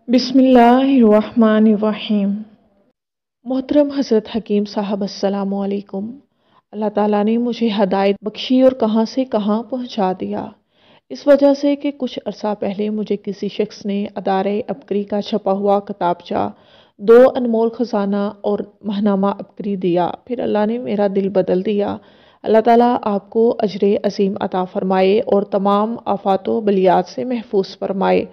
बिस्मिल्लाहिर्रहमानिर्रहीम। मोहतरम हज़रत हकीम साहब अस्सलामु अलैकुम। अल्लाह ताला ने मुझे हदायत बख्शी और कहाँ से कहाँ पहुँचा दिया। इस वजह से कि कुछ अरसा पहले मुझे किसी शख्स ने अदारे अबकरी का छपा हुआ किताबचा दो अनमोल ख़जाना और महनामा अबकरी दिया। फिर अल्लाह ने मेरा दिल बदल दिया। अल्लाह ताला आपको अजर अज़ीम अता फ़रमाए और तमाम आफ़ात व बलियात से महफूज फरमाए,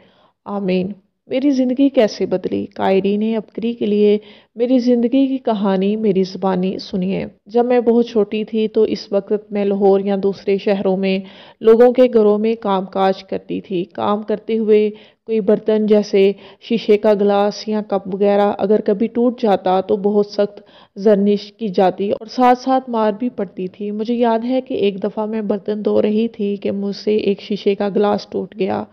आमीन। मेरी ज़िंदगी कैसे बदली, कायरीन अबकरी के लिए मेरी ज़िंदगी की कहानी मेरी ज़ुबानी सुनिए। जब मैं बहुत छोटी थी तो इस वक्त मैं लाहौर या दूसरे शहरों में लोगों के घरों में काम काज करती थी। काम करते हुए कोई बर्तन जैसे शीशे का गिलास या कप वगैरह अगर कभी टूट जाता तो बहुत सख्त जर्निश की जाती और साथ साथ मार भी पड़ती थी। मुझे याद है कि एक दफ़ा मैं बर्तन धो रही थी कि मुझसे एक शीशे का गिलास टूट गया।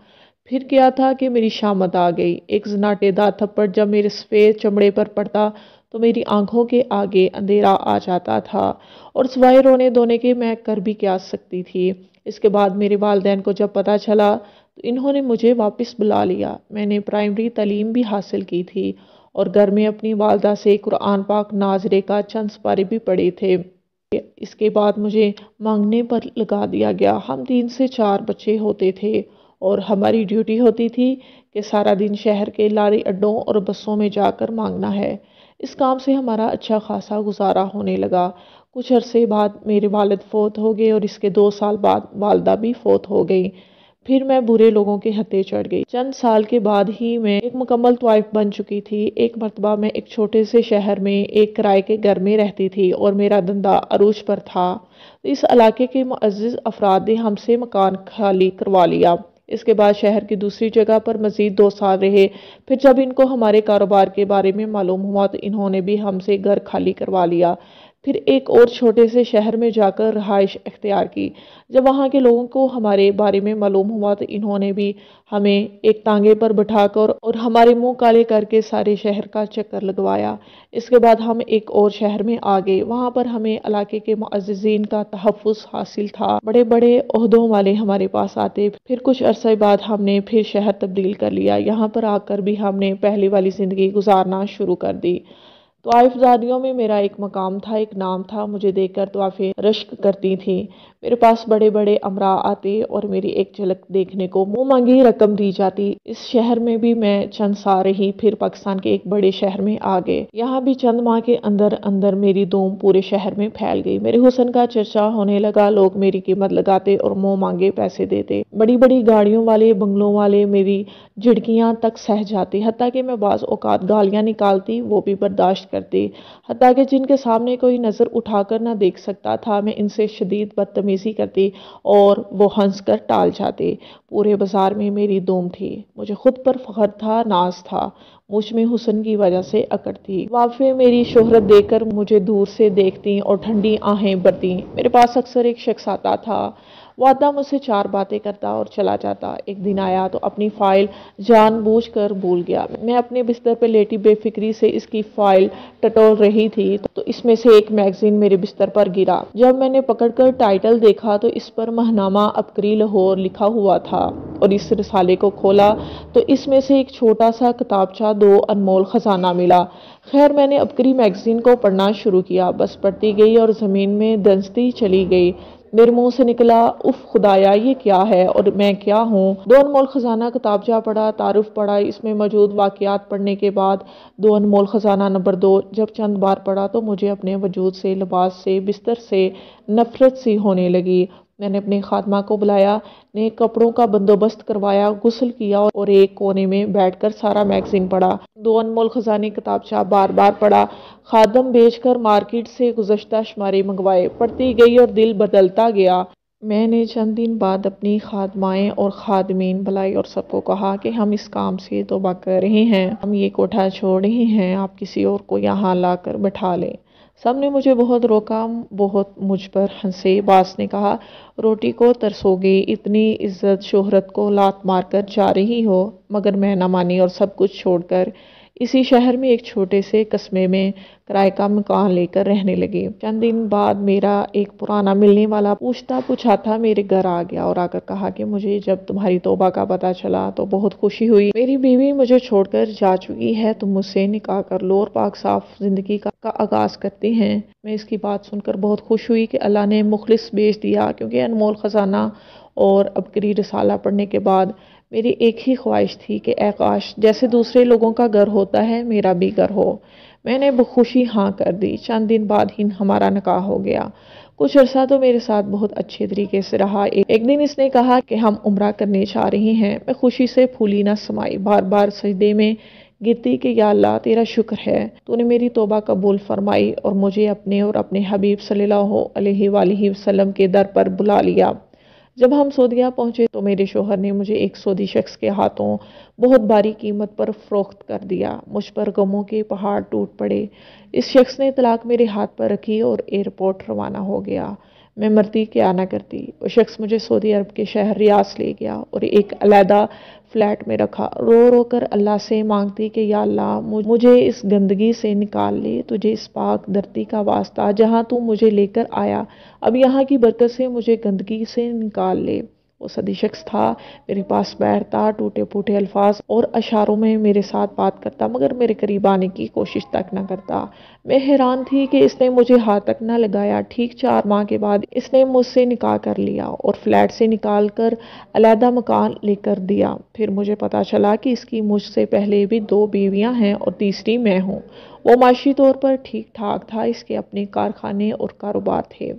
फिर क्या था कि मेरी शामत आ गई। एक जनाटेदार थप्पड़ जब मेरे सफ़ेद चमड़े पर पड़ता तो मेरी आंखों के आगे अंधेरा आ जाता था और सिवाय रोने धोने के मैं कर भी क्या सकती थी। इसके बाद मेरे वालिदैन को जब पता चला तो इन्होंने मुझे वापस बुला लिया। मैंने प्राइमरी तालीम भी हासिल की थी और घर में अपनी वालदा से कुरान पाक नाजरे का चंद सिपारे भी पढ़े थे। इसके बाद मुझे मांगने पर लगा दिया गया। हम 3 से 4 बच्चे होते थे और हमारी ड्यूटी होती थी कि सारा दिन शहर के लारी अड्डों और बसों में जाकर मांगना है। इस काम से हमारा अच्छा खासा गुजारा होने लगा। कुछ अरसे बाद मेरे वालिद फौत हो गए और इसके 2 साल बाद वालदा भी फौत हो गई। फिर मैं बुरे लोगों के हत्थे चढ़ गई। चंद साल के बाद ही मैं एक मुकम्मल तवाइफ बन चुकी थी। एक मरतबा मैं एक छोटे से शहर में एक किराए के घर में रहती थी और मेरा धंधा अरूज पर था। इस इलाके के मुअज़्ज़िज़ अफराद ने हमसे मकान खाली करवा लिया। इसके बाद शहर की दूसरी जगह पर मज़ीद 2 साल रहे। फिर जब इनको हमारे कारोबार के बारे में मालूम हुआ तो इन्होंने भी हमसे घर खाली करवा लिया। फिर एक और छोटे से शहर में जाकर रहाइश इख्तियार की। जब वहाँ के लोगों को हमारे बारे में मालूम हुआ तो इन्होंने भी हमें एक तांगे पर बिठाकर और हमारे मुंह काले करके सारे शहर का चक्कर लगवाया। इसके बाद हम एक और शहर में आ गए। वहाँ पर हमें इलाके के मुअज़्ज़िज़ीन का तहफ़्फ़ुज़ हासिल था। बड़े बड़े ओहदों वाले हमारे पास आते। फिर कुछ अरसे बाद हमने फिर शहर तब्दील कर लिया। यहाँ पर आकर भी हमने पहले वाली ज़िंदगी गुजारना शुरू कर दी। तवाइफजादियों में मेरा एक मकाम था, एक नाम था। मुझे देखकर तवाफ़ें रश्क करती थीं। मेरे पास बड़े बड़े अमरा आते और मेरी एक झलक देखने को मुँह मांगी रकम दी जाती। इस शहर में भी मैं चंद साल रही। फिर पाकिस्तान के एक बड़े शहर में आ गए। यहाँ भी चंद माह के अंदर अंदर मेरी धूम पूरे शहर में फैल गई। मेरे हुस्न का चर्चा होने लगा। लोग मेरी कीमत लगाते और मुँह मांगे पैसे देते। बड़ी बड़ी गाड़ियों वाले, बंगलों वाले मेरी झिड़कियाँ तक सह जाती। हत्ता कि मैं बाज़ औकात गालियाँ निकालती, वो भी बर्दाश्त करती। हत्ता कि जिनके सामने कोई नज़र उठाकर ना देख सकता था, मैं इनसे शदीद बदतमीज़ी करती और वो हंस कर टाल जाते। पूरे बाजार में मेरी धूम थी। मुझे खुद पर फख्र था, नाज था। मुझ में हुस्न की वजह से अकड़ थी। वाफ़े मेरी शोहरत देखकर मुझे दूर से देखती और ठंडी आहें भरती। मेरे पास अक्सर एक शख्स आता था। वो आता, मुझसे 4 बातें करता और चला जाता। एक दिन आया तो अपनी फ़ाइल जानबूझकर भूल गया। मैं अपने बिस्तर पर लेटी बेफिक्री से इसकी फ़ाइल टटोल रही थी तो इसमें से एक मैगज़ीन मेरे बिस्तर पर गिरा। जब मैंने पकड़कर टाइटल देखा तो इस पर महनामा अबकरी लाहौर लिखा हुआ था और इस रिसाले को खोला तो इसमें से एक छोटा सा किताबचा दो अनमोल ख़जाना मिला। खैर मैंने अबकरी मैगज़ीन को पढ़ना शुरू किया। बस पढ़ती गई और ज़मीन में धंसती चली गई। मेरे मुंह से निकला, उफ खुदाया ये क्या है और मैं क्या हूँ। दो अनमोल खजाना किताबचा पढ़ा, तारुफ पढ़ा, इसमें मौजूद वाक़यात पढ़ने के बाद दो अनमोल खजाना नंबर 2 जब चंद बार पढ़ा तो मुझे अपने वजूद से, लिबास से, बिस्तर से नफरत सी होने लगी। मैंने अपनी खादमा को बुलाया, ने कपड़ों का बंदोबस्त करवाया, गुस्ल किया और एक कोने में बैठकर सारा मैगज़ीन पढ़ा। दो अनमोल खजाने किताबचा बार बार पढ़ा। खादम बेचकर मार्केट से गुज़श्ता शुमारे मंगवाए। पढ़ती गई और दिल बदलता गया। मैंने चंद दिन बाद अपनी खादमाएँ और खादमीन बुलाई और सबको कहा कि हम इस काम से तौबा कर रहे हैं, हम ये कोठा छोड़ रहे हैं, आप किसी और को यहाँ लाकर बैठा लें। सब ने मुझे बहुत रोका, बहुत मुझ पर हंसे। बास ने कहा, रोटी को तरसोगे, इतनी इज्जत शोहरत को लात मारकर जा रही हो। मगर मैं न मानी और सब कुछ छोड़कर اسی شہر میں ایک چھوٹے سے قصبے میں کرائے کا مکان لے کر رہنے لگے۔ چند دن بعد میرا ایک پرانا ملنے والا پوچھتا میرے گھر آ گیا اور آ کر کہا کہ مجھے جب تمہاری توبہ کا پتہ چلا تو بہت خوشی ہوئی۔ میری بیوی مجھے چھوڑ کر جا چکی ہے، تم مجھ سے نکاح کر لو اور پاک صاف زندگی کا آغاز کرتے ہیں۔ میں اس کی بات سن کر بہت خوش ہوئی کہ اللہ نے مخلص بھیج دیا، کیونکہ انمول خزانہ اور عبقری رسالہ پڑھنے کے بعد میری ایک ہی خواہش تھی کہ اے کاش جیسے دوسرے لوگوں کا گھر ہوتا ہے میرا بھی گھر ہو۔ میں نے بخوشی ہاں کر دی۔ چند دن بعد ہی ہمارا نکاح ہو گیا۔ کچھ عرصہ تو میرے ساتھ بہت اچھے طریقے سے رہا۔ ایک دن اس نے کہا کہ ہم عمرہ کرنے جا رہے ہیں۔ میں خوشی سے پھولی نہ سمائی، بار بار سجدے میں گرتی کہ یا اللہ تیرا شکر ہے، تو نے میری توبہ قبول فرمائی اور مجھے اپنے اور اپنے حبیب صلی اللہ علیہ وآلہ وسلم کے در پر بلا لیا۔ جب ہم سعودیہ پہنچے تو میرے شوہر نے مجھے ایک سعودی شخص کے ہاتھوں بہت باری قیمت پر فروخت کر دیا۔ مجھ پر غموں کے پہاڑ ٹوٹ پڑے۔ اس شخص نے طلاق میرے ہاتھ پر رکھی اور ایئرپورٹ روانہ ہو گیا۔ میں مرتی کیا نہ کرتی۔ وہ شخص مجھے سعودی عرب کے شہر ریاض لے گیا اور ایک علیحدہ فلیٹ میں رکھا۔ رو رو کر اللہ سے مانگتی کہ یا اللہ مجھے اس گندگی سے نکال لے، تجھے اس پاک دھرتی کا واسطہ جہاں تو مجھے لے کر آیا، اب یہاں کی برکت سے مجھے گندگی سے نکال لے۔ وہ سعودی شخص تھا، میرے پاس بیٹھتا، ٹوٹے پھوٹے الفاظ اور اشاروں میں میرے ساتھ بات کرتا، مگر میرے قریب آنے کی کوشش تک نہ کرتا۔ میں حیران تھی کہ اس نے مجھے ہاتھ تک نہ لگایا۔ ٹھیک 4 ماہ کے بعد اس نے مجھ سے نکاح کر لیا اور فلیٹ سے نکال کر علیحدہ مکان لے کر دیا۔ پھر مجھے پتا چلا کہ اس کی مجھ سے پہلے بھی 2 بیویاں ہیں اور تیسری میں ہوں۔ وہ معاشی طور پر ٹھیک ٹھاک تھا، اس کے اپنے کارخانے اور کاروبار تھے،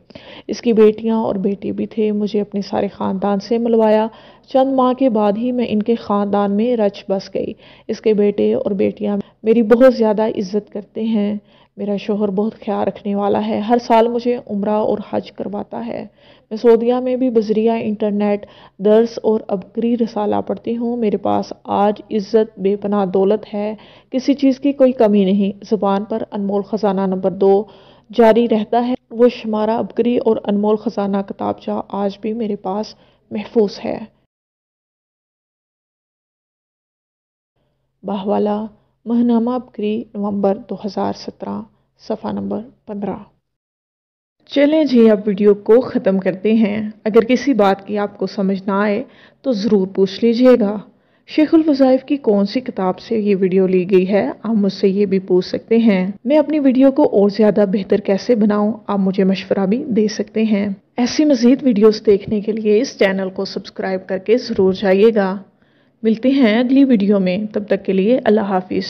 اس کی بیٹیاں اور بیٹے بھی تھے۔ مجھے اپنے سارے خاندان سے ملوایا۔ چند ماہ کے بعد ہی میں ان کے خاندان میں رچ بس گئی۔ اس کے بیٹے اور بیٹیاں میری بہت زیادہ عزت کرتے ہیں۔ میرا شوہر بہت خیال رکھنے والا ہے، ہر سال مجھے عمرہ اور حج کرواتا ہے۔ میں سعودیہ میں بھی بذریعہ انٹرنیٹ درس اور عبقری رسالہ پڑھتی ہوں۔ میرے پاس آج عزت، بے پناہ دولت ہے، کسی چیز کی کوئی کمی نہیں۔ زبان پر انمول خزانہ نمبر 2 جاری رہتا ہے، وہ شمارہ عبقری اور انمول خزانہ کتابچہ آج بھی میرے پاس محفوظ ہے۔ باہوالہ ماہنامہ عبقری نومبر 2017 صفحہ نمبر 15۔ چلیں جی اب ویڈیو کو ختم کرتے ہیں۔ اگر کسی بات کی آپ کو سمجھ نہ آئے تو ضرور پوچھ لیجئے گا۔ شیخ الوظائف کی کون سی کتاب سے یہ ویڈیو لی گئی ہے، آپ مجھ سے یہ بھی پوچھ سکتے ہیں۔ میں اپنی ویڈیو کو اور زیادہ بہتر کیسے بناؤں، آپ مجھے مشورہ بھی دے سکتے ہیں۔ ایسی مزید ویڈیوز دیکھنے کے لیے اس چینل کو سبسکرائب کر کے ضرور جائیے گا۔ ملتے ہیں اگلی ویڈیو میں، تب تک کے لیے اللہ حافظ۔